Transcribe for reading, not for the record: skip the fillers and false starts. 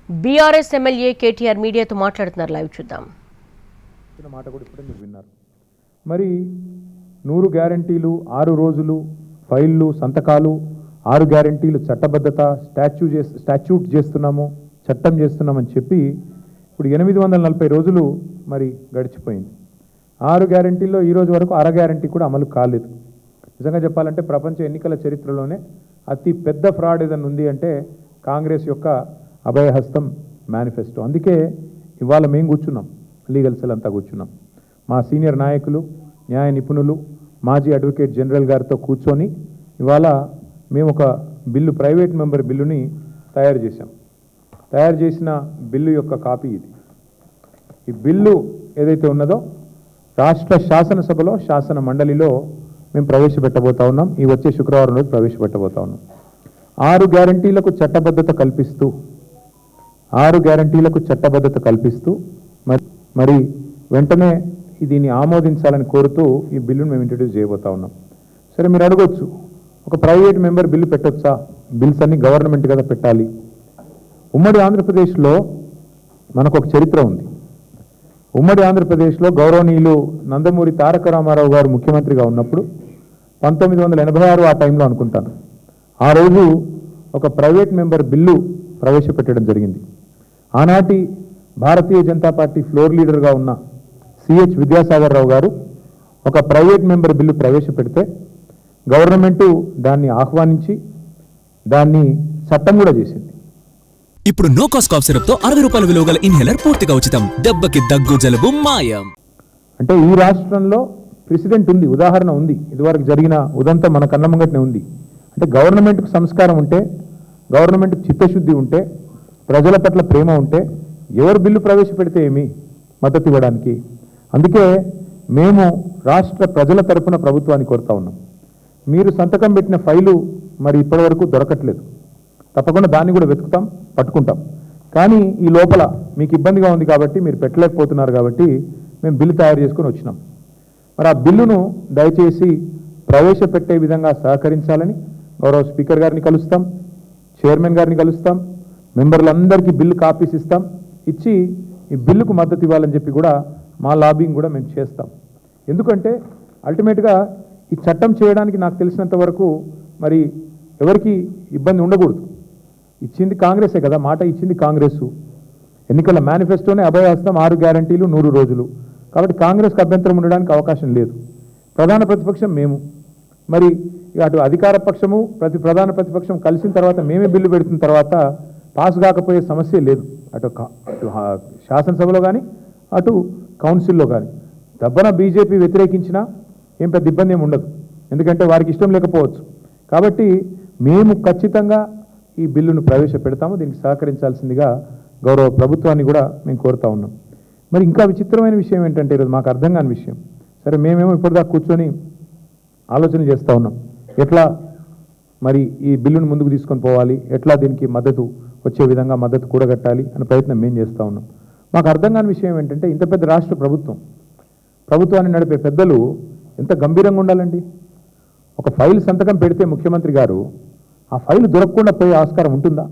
BRS MLA KTR మీడియాతో మాట్లాడుతున్నారు. Live చూద్దాం. మాట కూడా ఇప్పుడే మీరు విన్నారు. మరి 100 గ్యారంటీలు, 6 రోజులు, ఫైళ్ళు, సంతకాలు, 6 గ్యారంటీలు చట్టబద్ధత, స్టాచ్యూట్ చేస్తున్నాము, చట్టం చేస్తున్నామని చెప్పి ఇప్పుడు 840 రోజులు మరి గడిచిపోయింది. 6 గ్యారంటీల్లో ఈ రోజు వరకు అర గ్యారంటీ కూడా అమలు కాలేదు. నిజంగా చెప్పాలంటే ప్రపంచ ఎన్నికల చరిత్రలోనే అతి పెద్ద ఫ్రాడ్ ఏదైనా ఉంది అంటే కాంగ్రెస్ యొక్క అభయహస్తం మేనిఫెస్టో. అందుకే ఇవాళ మేము కూర్చున్నాం, లీగల్ సెల్ అంతా కూర్చున్నాం. మా సీనియర్ నాయకులు, న్యాయ నిపుణులు, మాజీ అడ్వకేట్ జనరల్ గారితో కూర్చొని ఇవాళ మేము ఒక బిల్లు, ప్రైవేట్ మెంబర్ బిల్లుని తయారు చేశాం. తయారు చేసిన బిల్లు యొక్క కాపీ ఇది. ఈ బిల్లు ఏదైతే ఉన్నదో రాష్ట్ర శాసనసభలో, శాసన మండలిలో మేము ప్రవేశపెట్టబోతా ఉన్నాం. ఈ వచ్చే శుక్రవారం రోజు ప్రవేశపెట్టబోతా ఉన్నాం. 6 గ్యారంటీలకు చట్టబద్ధత కల్పిస్తూ, 6 గ్యారంటీలకు చట్టబద్ధత కల్పిస్తూ మరి వెంటనే దీన్ని ఆమోదించాలని కోరుతూ ఈ బిల్లును మేము ఇంట్రడ్యూస్ చేయబోతా ఉన్నాం. సరే, మీరు అడగొచ్చు, ఒక ప్రైవేట్ మెంబర్ బిల్లు పెట్టొచ్చా? బిల్స్ అన్ని గవర్నమెంట్ కదా పెట్టాలి. ఉమ్మడి ఆంధ్రప్రదేశ్లో మనకు ఒక చరిత్ర ఉంది. ఉమ్మడి ఆంధ్రప్రదేశ్లో గౌరవనీయులు నందమూరి తారక రామారావు గారు ముఖ్యమంత్రిగా ఉన్నప్పుడు 1986 ఆ టైంలో అనుకుంటాను, ఆ రోజు ఒక ప్రైవేట్ మెంబర్ బిల్లు ప్రవేశపెట్టడం జరిగింది. ఆనాటి భారతీయ జనతా పార్టీ ఫ్లోర్ లీడర్గా ఉన్న సిహెచ్ విద్యాసాగర్ రావు గారు ఒక ప్రైవేట్ మెంబర్ బిల్లు ప్రవేశపెడితే గవర్నమెంటు దాన్ని ఆహ్వానించి దాన్ని చట్టం కూడా చేసింది. ఇప్పుడు నో కాస్ట్ కాఫ్ సిరప్ తో 60 రూపాయల విలువ గల ఇన్హేలర్ పూర్తిగా ఉచితం. దెబ్బకి దగ్గు, జలుబు మాయం. అంటే ఈ రాష్ట్రంలో ప్రెసిడెంట్ ఉంది, ఉదాహరణ ఉంది. ఇదివరకు జరిగిన ఉదంతం మన కళ్ళ ముంగటనే ఉంది. అంటే గవర్నమెంట్కు సంస్కారం ఉంటే, గవర్నమెంట్కు చిత్తశుద్ధి ఉంటే, ప్రజల పట్ల ప్రేమ ఉంటే ఎవరు బిల్లు ప్రవేశపెడితే ఏమి మద్దతు ఇవ్వడానికి. అందుకే మేము రాష్ట్ర ప్రజల తరపున ప్రభుత్వాన్ని కోరుతా ఉన్నాం. మీరు సంతకం పెట్టిన ఫైలు మరి ఇప్పటివరకు దొరకట్లేదు. తప్పకుండా దాన్ని కూడా వెతుకుతాం, పట్టుకుంటాం. కానీ ఈ లోపల మీకు ఇబ్బందిగా ఉంది కాబట్టి, మీరు పెట్టలేకపోతున్నారు కాబట్టి మేము బిల్లు తయారు చేసుకొని వచ్చినాం. మరి ఆ బిల్లును దయచేసి ప్రవేశపెట్టే విధంగా సహకరించాలని గౌరవ స్పీకర్ గారిని కలుస్తాం, చైర్మన్ గారిని కలుస్తాం, మెంబర్లందరికీ బిల్లు కాపీస్ ఇస్తాం. ఇచ్చి ఈ బిల్లుకు మద్దతు ఇవ్వాలని చెప్పి కూడా మా లాబింగ్ కూడా మేము చేస్తాం. ఎందుకంటే అల్టిమేట్గా ఈ చట్టం చేయడానికి నాకు తెలిసినంత వరకు మరి ఎవరికి ఇబ్బంది ఉండకూడదు. ఇచ్చింది కాంగ్రెసే కదా, మాట ఇచ్చింది కాంగ్రెస్. ఎన్నికల మేనిఫెస్టోనే అభయహస్తం, 6 గ్యారంటీలు, 100 రోజులు. కాబట్టి కాంగ్రెస్కి అభ్యంతరం ఉండడానికి అవకాశం లేదు. ప్రధాన ప్రతిపక్షం మేము, మరి అటు అధికార పక్షము ప్రధాన ప్రతిపక్షం కలిసిన తర్వాత మేమే బిల్లు పెడుతున్న తర్వాత పాస్ కాకపోయే సమస్య లేదు. అటు శాసనసభలో కానీ అటు కౌన్సిల్లో కానీ. దబ్బన బీజేపీ వ్యతిరేకించినా ఏం పెద్ద ఇబ్బంది ఏమి ఉండదు, ఎందుకంటే వారికి ఇష్టం లేకపోవచ్చు. కాబట్టి మేము ఖచ్చితంగా ఈ బిల్లును ప్రవేశపెడతాము. దీనికి సహకరించాల్సిందిగా గౌరవ ప్రభుత్వాన్ని కూడా మేము కోరుతా ఉన్నాం. మరి ఇంకా విచిత్రమైన విషయం ఏంటంటే ఈరోజు మాకు అర్థం కాని విషయం. సరే, మేమేమో ఇప్పటిదాకా కూర్చొని ఆలోచన చేస్తూ ఉన్నాం, ఎట్లా మరి ఈ బిల్లును ముందుకు తీసుకొని పోవాలి, ఎట్లా దీనికి మద్దతు వచ్చే విధంగా మద్దతు కూడగట్టాలి అనే ప్రయత్నం మేము చేస్తూ ఉన్నాం. మాకు అర్థం కాని విషయం ఏంటంటే ఇంత పెద్ద రాష్ట్ర ప్రభుత్వాన్ని నడిపే పెద్దలు ఎంత గంభీరంగా ఉండాలండి. ఒక ఫైల్ సంతకం పెడితే ముఖ్యమంత్రి గారు ఆ ఫైల్ దొరకకుండా పోయే ఆస్కారం ఉంటుందా?